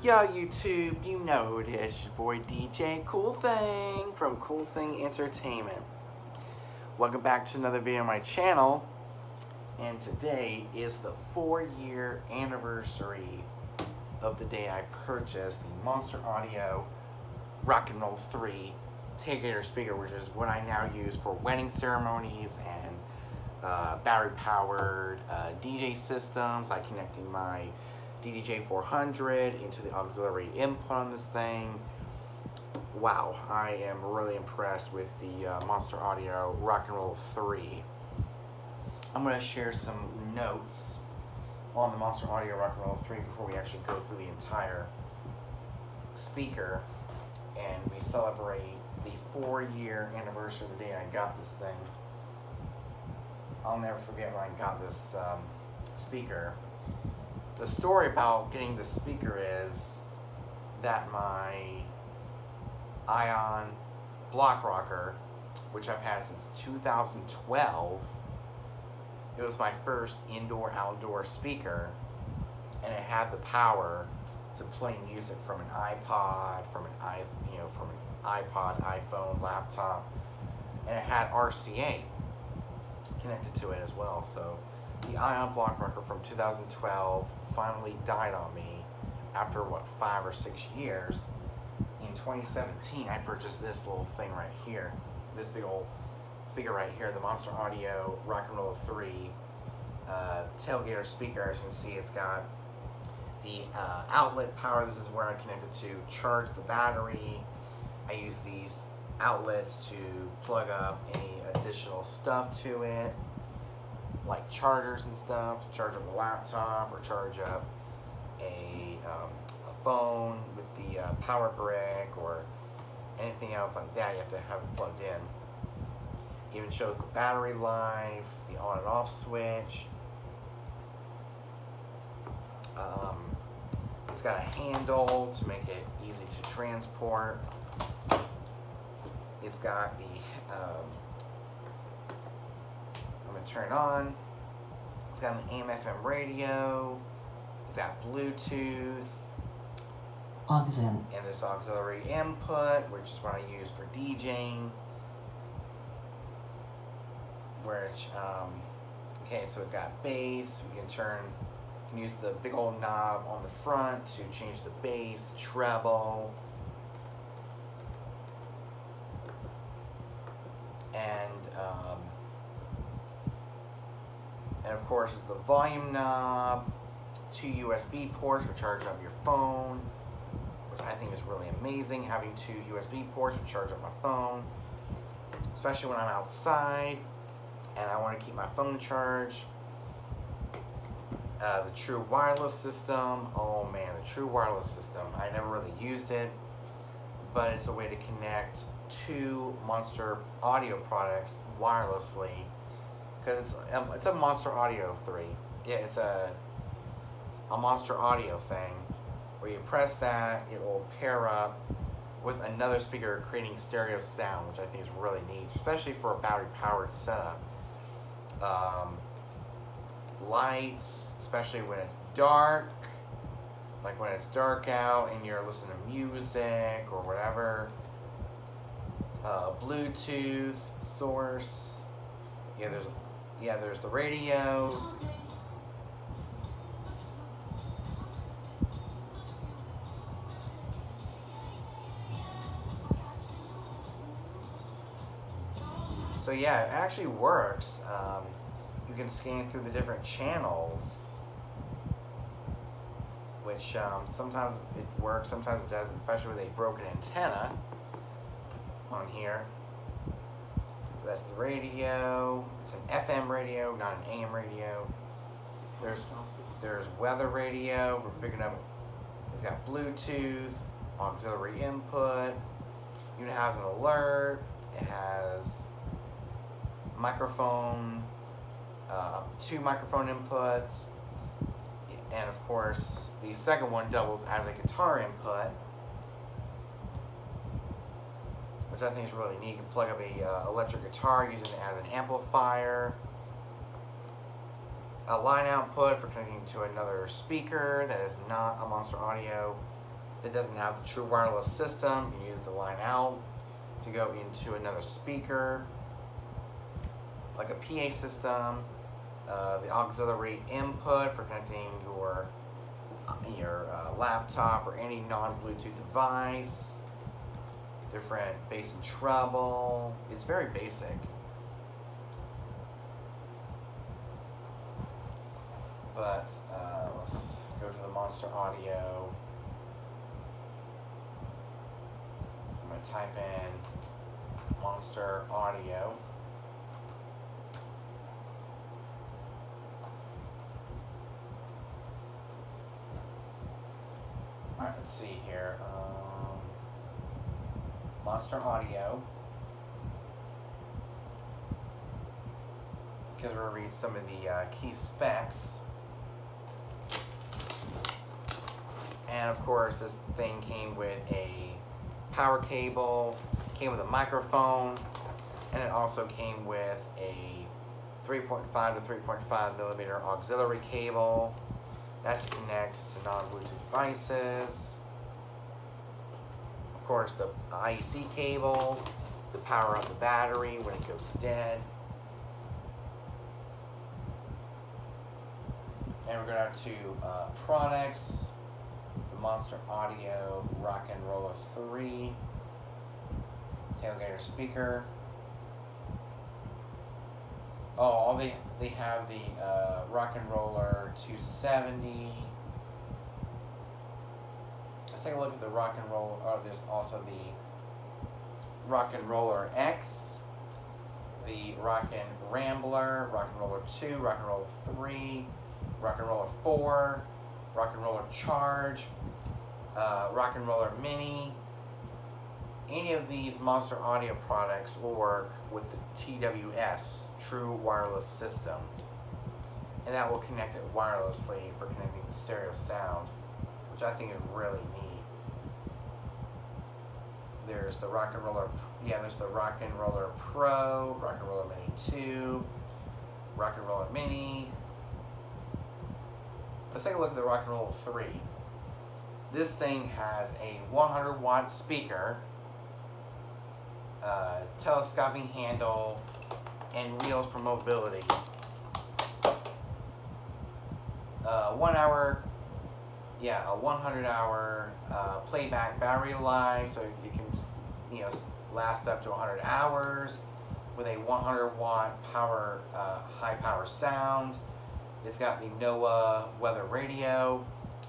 Yo, YouTube, you know who it is, your boy DJ Cool Thing from Cool Thing Entertainment. Welcome back to another video on my channel, and today is the 4-year anniversary of the day I purchased the Monster Audio Rockin' 3 Tailgater speaker, which is what I now use for wedding ceremonies and battery-powered DJ systems, like connecting my DDJ 400 into the auxiliary input on this thing. Wow, I am really impressed with the Monster Audio Rockin' 3. I'm going to share some notes on the Monster Audio Rockin' 3 before we actually go through the entire speaker, and we celebrate the 4-year anniversary of the day I got this thing. I'll never forget when I got this speaker. The story about getting this speaker is that my Ion block rocker, which I've had since 2012, it was my first indoor-outdoor speaker, and it had the power to play music from an iPod, from an iPod, iPhone, laptop, and it had RCA connected to it as well. So the Ion block rocker from 2012 finally died on me after, 5 or 6 years. In 2017, I purchased this little thing right here, this big old speaker right here, the Monster Audio Rockin' 3 Tailgater speaker. As you can see, it's got the outlet power. This is where I connect it to charge the battery. I use these outlets to plug up any additional stuff to it, like chargers and stuff, to charge up a laptop or charge up a phone with the power brick or anything else like that. You have to have it plugged in. Even shows the battery life, the on and off switch. It's got a handle to make it easy to transport. It's got the I'm going to turn it on. It's got an AM/FM radio. It's got Bluetooth. And there's auxiliary input, which is what I use for DJing. Okay, so it's got bass. We can use the big old knob on the front to change the bass, the treble. And of course, the volume knob, 2 USB ports for charging up your phone, which I think is really amazing, having 2 USB ports to charge up my phone, especially when I'm outside and I want to keep my phone charged. The true wireless system, oh man, the true wireless system. I never really used it, but it's a way to connect 2 Monster Audio products wirelessly, because it's a Monster Audio 3. Yeah, it's a Monster Audio thing where you press that, it will pair up with another speaker, creating stereo sound, which I think is really neat, especially for a battery-powered setup. Lights, especially when it's dark, like when it's dark out and you're listening to music or whatever. Bluetooth source. There's the radio. So yeah, it actually works. You can scan through the different channels, which sometimes it works, sometimes it doesn't, especially with a broken antenna on here. That's the radio. It's an FM radio, not an AM radio. There's weather radio for picking up. It's got Bluetooth, auxiliary input. It has an alert. It has microphone, 2 microphone inputs, and of course the second one doubles as a guitar input, which I think is really neat. You can plug up a electric guitar using it as an amplifier. A line output for connecting to another speaker that is not a Monster Audio that doesn't have the true wireless system. You can use the line out to go into another speaker, like a PA system, the auxiliary input for connecting your laptop or any non-Bluetooth device, different bass and treble. It's very basic. But let's go to the Monster Audio. I'm going to type in Monster Audio. Alright, let's see here. Monster Audio. Because we're going to read some of the key specs. And of course, this thing came with a power cable, came with a microphone, and it also came with a 3.5 to 3.5 millimeter auxiliary cable. That's to connect to non-Bluetooth devices. Of course, the IEC cable to power up the battery when it goes dead. And we're going to products. The Monster Audio Rockin Roller 3 Tailgater speaker. Oh, they have the Rockin Roller 270. Let's take a look at the Rockin Roller. Oh, there's also the Rockin Roller X, the Rockin Rambler, Rockin Roller 2, Rockin Roller 3, Rockin Roller 4, Rockin Roller Charge, Rockin Roller Mini. Any of these Monster Audio products will work with the TWS, True Wireless System. And that will connect it wirelessly for connecting to stereo sound, which I think is really neat. There's the Rockin Roller, there's the Rockin Roller Pro, Rockin Roller Mini 2, Rockin Roller Mini. Let's take a look at the Rockin Roller 3. This thing has a 100 watt speaker, telescoping handle, and wheels for mobility. 1 hour, a 100 hour playback battery life, so it can last up to 100 hours with a 100 watt power, high power sound. It's got the NOAA weather radio,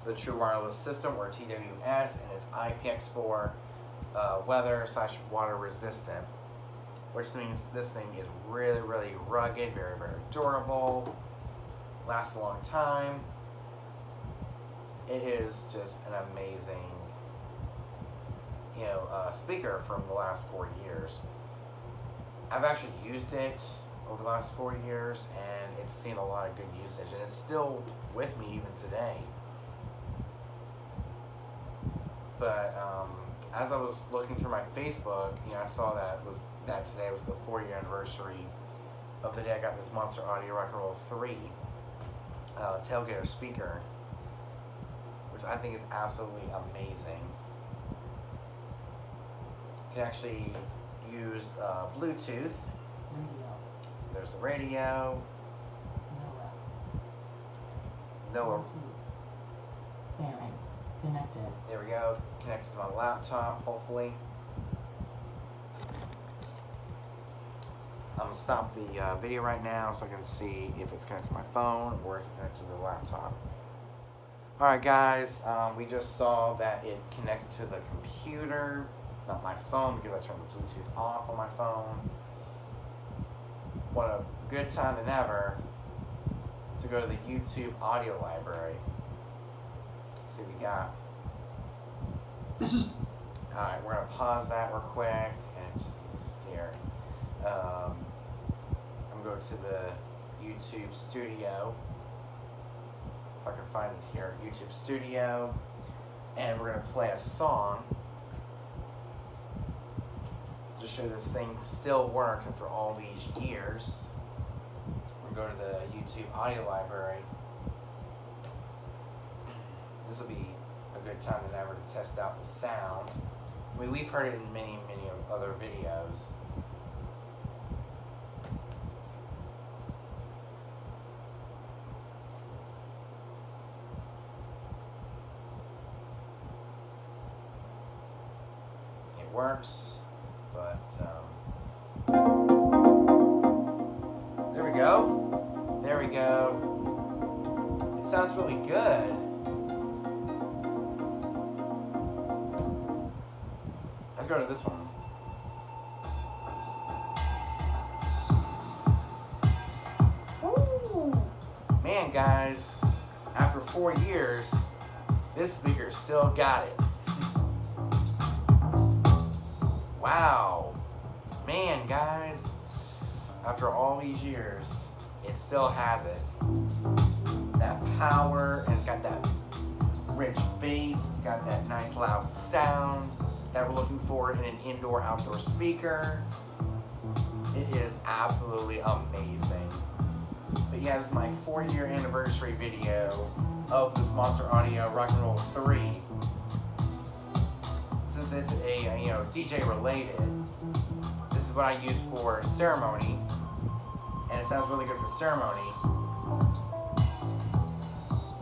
the True Wireless System, or TWS, and it's IPX4 weather / water resistant, which means this thing is really, really rugged, very, very durable, lasts a long time. It is just an amazing, speaker from the last 4 years. I've actually used it over the last 4 years, and it's seen a lot of good usage, and it's still with me even today. But as I was looking through my Facebook, I saw that today was the 4-year anniversary of the day I got this Monster Audio Rockin Roller 3 Tailgater speaker, which I think is absolutely amazing. You can actually use Bluetooth. Radio. There's the radio. NOAA. Bluetooth. Pairing. Connected. There we go. It's connected to my laptop, hopefully. I'm going to stop the video right now so I can see if it's connected to my phone or is it connected to the laptop. Alright guys, we just saw that it connected to the computer, not my phone, because I turned the Bluetooth off on my phone. What a good time than ever to go to the YouTube audio library. Let's see what we got. Alright, we're going to pause that real quick, and it just gave me scared. I'm going to go to the YouTube Studio. If I can find it here, YouTube Studio. And we're going to play a song. Just show this thing still works after all these years. We're going to go to the YouTube audio library. This will be a good time than ever to test out the sound. I mean, we've heard it in many, many other videos. It works, but there we go. There we go. It sounds really good. Let's go to this one. Woo! Man, guys, after 4 years, this speaker still got it. Wow. Man, guys, after all these years, it still has it. That power, and it's got that rich bass, it's got that nice loud sound that we're looking for in an indoor-outdoor speaker. It is absolutely amazing. But yeah, this is my 4-year anniversary video of this Monster Audio Rock and Roll 3. Since it's a DJ related, this is what I use for ceremony, and it sounds really good for ceremony.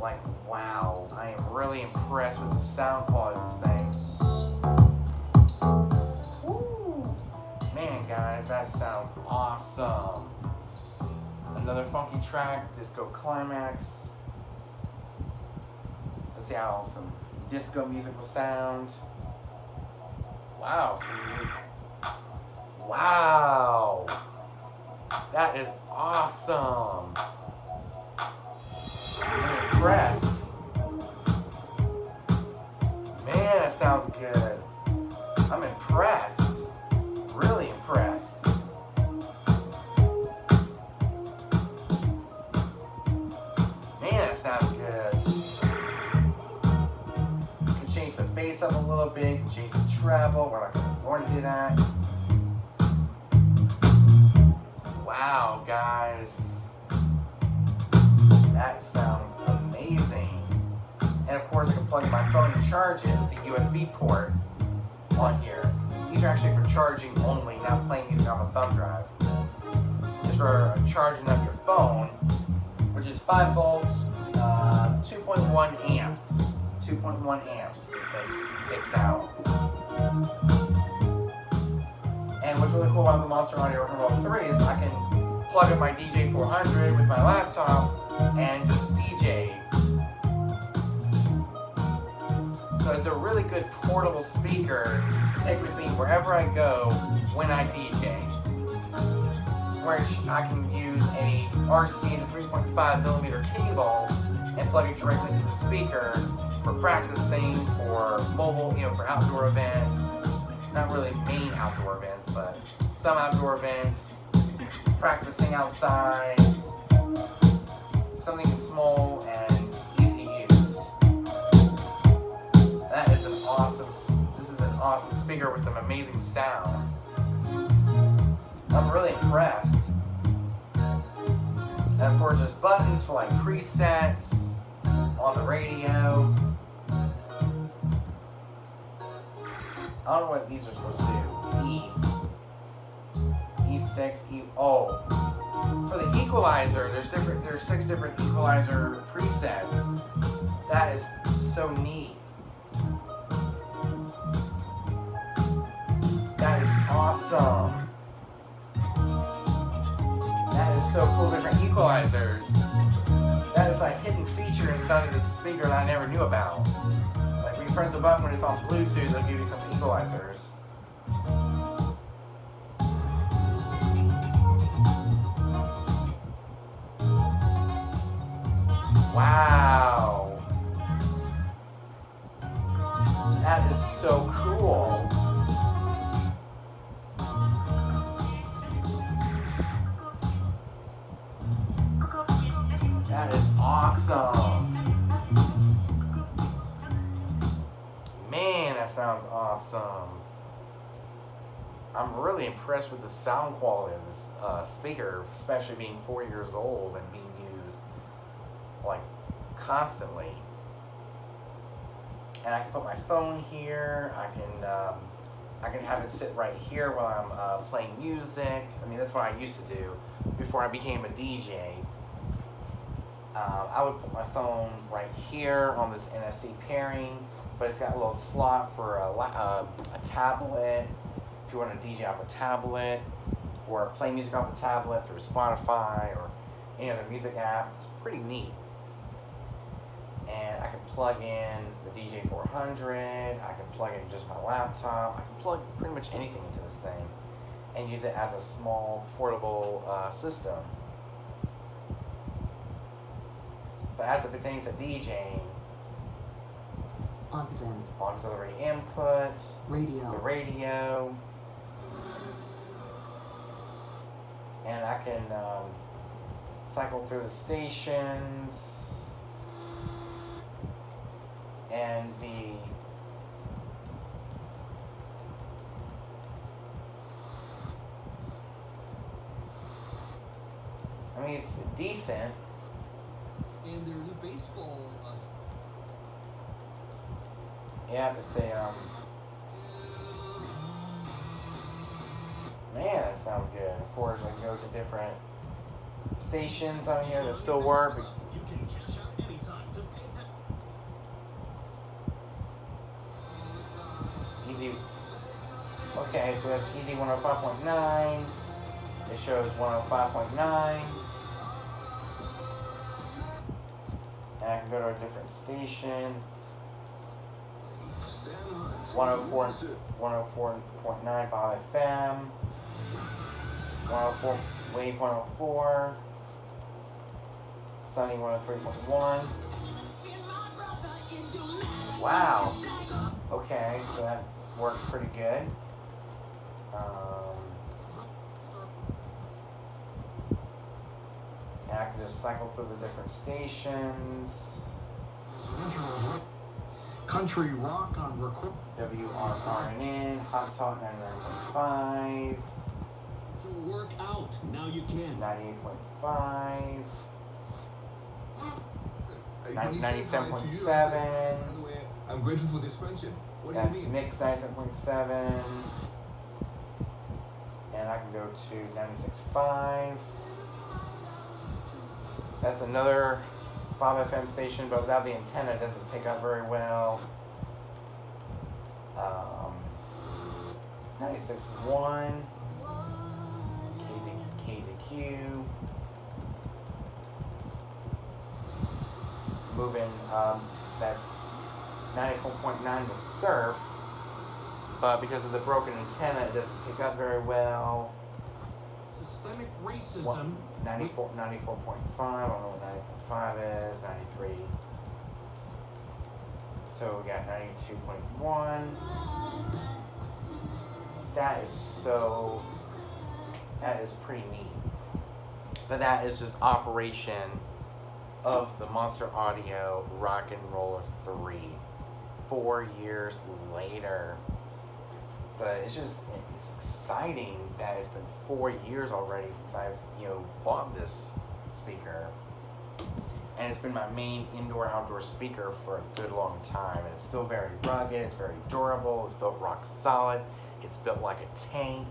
Like, wow, I am really impressed with the sound quality of this thing. Woo! Man, guys, that sounds awesome. Another funky track, Disco Climax. Let's see how some disco music will sound. Wow, wow, that is awesome. I'm impressed. Man, that sounds good. I'm impressed. Really impressed. Man, that sounds good. You can change the bass up a little bit, change the treble. We're not going to do that. Wow, guys. That sounds amazing. And of course, I can plug my phone and charge it with the USB port on here. These are actually for charging only, not playing music on the thumb drive. It's for charging up your phone, which is 5 volts, 2.1 amps. 2.1 amps this thing takes out. And what's really cool about the Monster Audio Rock and Roll 3 is I can plug in my DJ 400 with my laptop and just DJ. So it's a really good portable speaker to take with me wherever I go when I DJ. Which I can use a RC to 3.5 millimeter cable and plug it directly to the speaker for practicing, for mobile, for outdoor events. Not really main outdoor events, but some outdoor events, practicing outside, something small and easy to use. This is an awesome speaker with some amazing sound. I'm really impressed. And of course there's buttons for like presets on the radio. I don't know what these are supposed to do. E6, for the equalizer, there's 6 different equalizer presets. That is so neat. That is awesome. That is so cool, different equalizers. That is a hidden feature inside of this speaker that I never knew about. Like when you press the button when it's on Bluetooth, they'll give you some equalizers. Wow. That is so cool. That is awesome. Man, that sounds awesome. I'm really impressed with the sound quality of this speaker, especially being 4 years old and being used like constantly. and I can put my phone here. I can have it sit right here while I'm playing music. I mean, that's what I used to do before I became a DJ. I would put my phone right here on this NFC pairing, but it's got a little slot for a tablet. If you want to DJ off a tablet, or play music off a tablet through Spotify or any other music app, it's pretty neat. And I can plug in the DJ 400, I can plug in just my laptop, I can plug pretty much anything into this thing and use it as a small portable system. But as it pertains to DJing, auxiliary input, the radio, and I can cycle through the stations, and I mean, it's decent. And there's a baseball. Yeah, it's a man, that sounds good. Of course, I can go to different stations on here that still work. You can cash out anytime to pay that. Easy. Okay, so that's Easy 105.9. It shows 105.9. And I can go to a different station. 104.9 Bob FM. 104 Wave 104. Sunny 103.1. Wow. Okay, so that worked pretty good. And I can just cycle through the different stations. Country rock on record. WRRN, Hot Talk 99.5. To work out, now you can. 98.5. When he says hi to you, 97.7. by the way, I'm grateful for this friendship. What do you That's mean? Mix 97.7. And I can go to 96.5. That's another Bob FM station, but without the antenna, it doesn't pick up very well. 96.1. KZQ. Moving, that's 94.9 to surf, but because of the broken antenna, it doesn't pick up very well. Systemic racism. 94.5, I don't know what 90.5 is, 93. So we got 92.1. That is pretty neat. But that is just operation of the Monster Audio Rockin' Roller 3. 4 years later. But it's exciting that it's been 4 years already since I've, bought this speaker. And it's been my main indoor-outdoor speaker for a good long time. And it's still very rugged, it's very durable, it's built rock solid, it's built like a tank.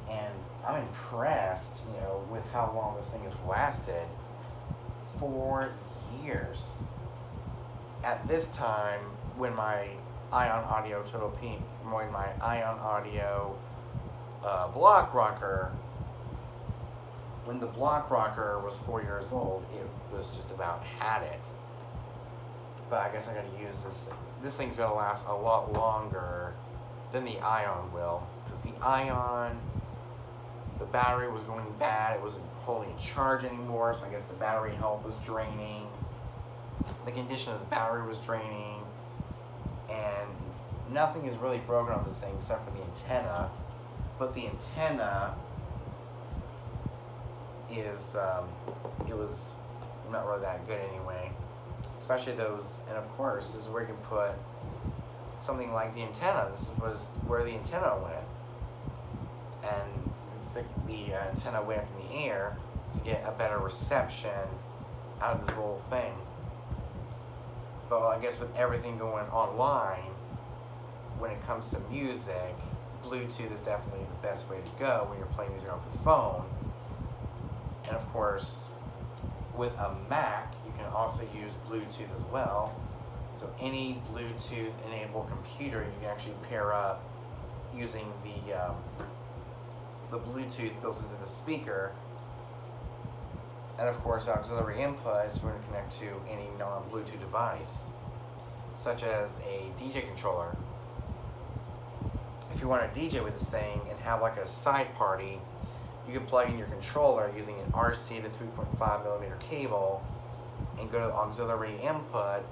And I'm impressed, with how long this thing has lasted. 4 years. At this time, when my Ion Audio when my Ion Audio block rocker, when the block rocker was 4 years old, it was just about had it. But I guess I gotta use this thing. This thing's gonna last a lot longer than the Ion will, because the Ion, the battery was going bad. It wasn't holding a charge anymore, so I guess the battery health was draining. The condition of the battery was draining, and nothing is really broken on this thing except for the antenna. But the antenna is, it was not really that good anyway. Especially those, and of course, this is where you can put something like the antenna. This was where the antenna went. And you can stick the antenna way up in the air to get a better reception out of this little thing. But I guess with everything going online, when it comes to music, Bluetooth is definitely the best way to go when you're playing music off your phone. And of course, with a Mac, you can also use Bluetooth as well. So any Bluetooth enabled computer you can actually pair up using the Bluetooth built into the speaker. And of course, auxiliary inputs we're going to connect to any non-Bluetooth device, such as a DJ controller. If you want to DJ with this thing and have like a side party, you can plug in your controller using an RC to 3.5mm cable and go to the auxiliary input,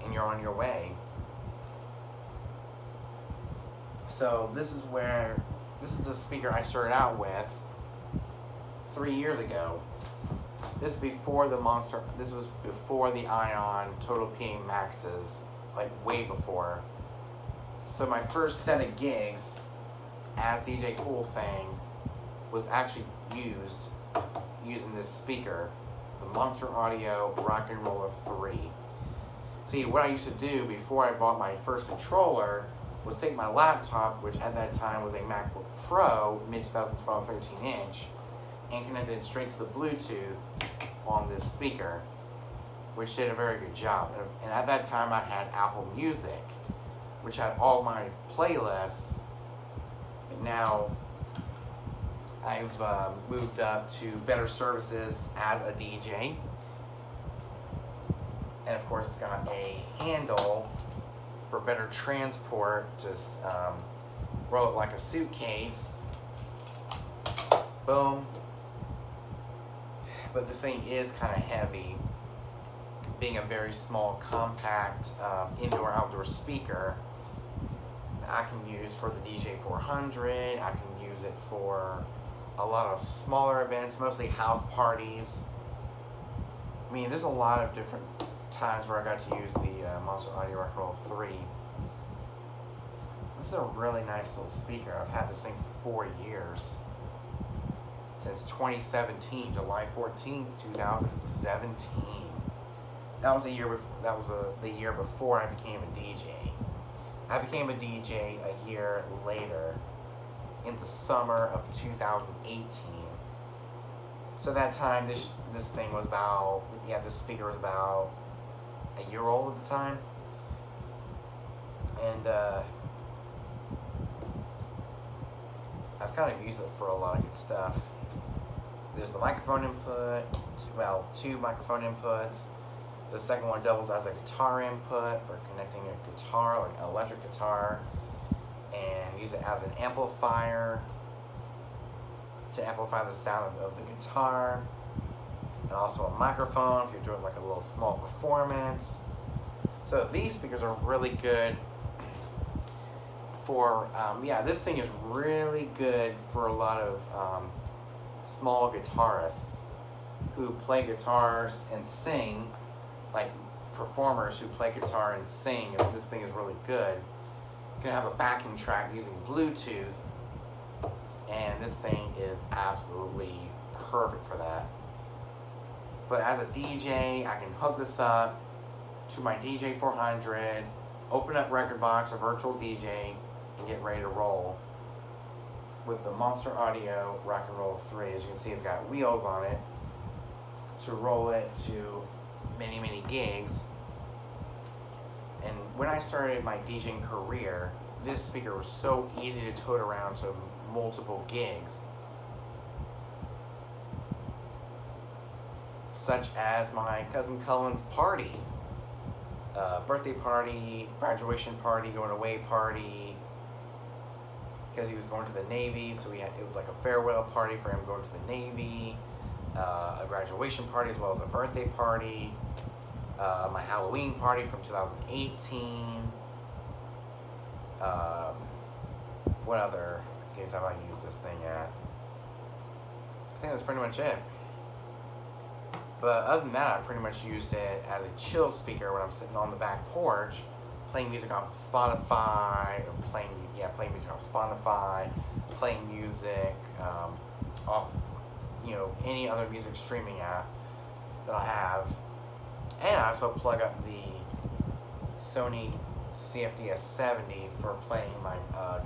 and you're on your way. So this is the speaker I started out with 3 years ago. This is before this was before the Ion Total PA Maxes, like way before. So my first set of gigs as DJ Cool Thing was actually using this speaker, the Monster Audio Rockin' 3. See, what I used to do before I bought my first controller was take my laptop, which at that time was a MacBook Pro, mid-2012 13-inch, and connect it straight to the Bluetooth on this speaker, which did a very good job. And at that time, I had Apple Music, which had all my playlists. And now I've moved up to better services as a DJ. And of course, it's got a handle for better transport. Just roll it like a suitcase. Boom. But this thing is kind of heavy, being a very small, compact indoor-outdoor speaker. I can use for the DJ 400. I can use it for a lot of smaller events, mostly house parties. I mean, there's a lot of different times where I got to use the Monster Audio Rockin' 3. This is a really nice little speaker. I've had this thing for 4 years. Since 2017, July 14th, 2017. That was the year. That was the year before I became a DJ. I became a DJ a year later, in the summer of 2018. So that time, this thing was about, this speaker was about a year old at the time, and I've kind of used it for a lot of good stuff. There's the microphone input, two microphone inputs. The second one doubles as a guitar input for connecting a guitar, like an electric guitar, and use it as an amplifier to amplify the sound of the guitar. And also a microphone if you're doing like a little small performance. So these speakers are really good for, this thing is really good for a lot of small guitarists who play guitars and sing, like performers who play guitar and sing. And this thing is really good. You can have a backing track using Bluetooth, and this thing is absolutely perfect for that. But as a DJ, I can hook this up to my DJ 400, open up Rekordbox or Virtual DJ, and get ready to roll with the Monster Audio Rockin' 3. As you can see, it's got wheels on it to roll it to many, many gigs. And when I started my DJing career, this speaker was so easy to tote around to multiple gigs, such as my cousin Cullen's party, birthday party, graduation party, going away party, because he was going to the Navy, so it was like a farewell party for him going to the Navy, a graduation party as well as a birthday party, my Halloween party from 2018. What other gigs have I used this thing at? I think that's pretty much it. But other than that, I pretty much used it as a chill speaker when I'm sitting on the back porch, playing music off Spotify, or playing music off Spotify, playing music off, any other music streaming app that I have. And I also plug up the Sony CFDS-70 for playing my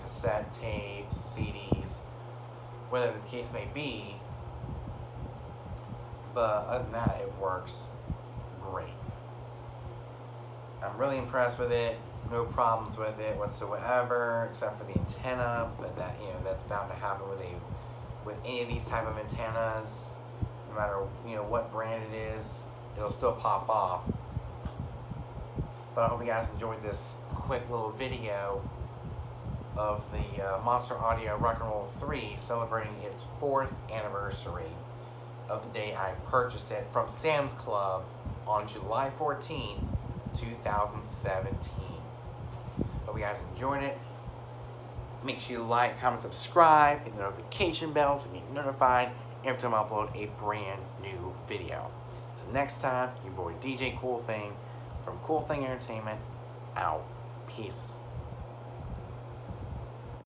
cassette tapes, CDs, whatever the case may be. But other than that, it works great. I'm really impressed with it. No problems with it whatsoever, except for the antenna. But that, you know, that's bound to happen with any of these type of antennas. No matter, you know, what brand it is, it'll still pop off. But I hope you guys enjoyed this quick little video of the Monster Audio Rock and Roll 3 celebrating its 4th anniversary of the day I purchased it from Sam's Club on July 14, 2017. Hope you guys enjoyed it. Make sure you like, comment, subscribe, hit the notification bell so you get notified every time I upload a brand new video. So next time, your boy DJ Cool Thing from Cool Thing Entertainment out. Peace.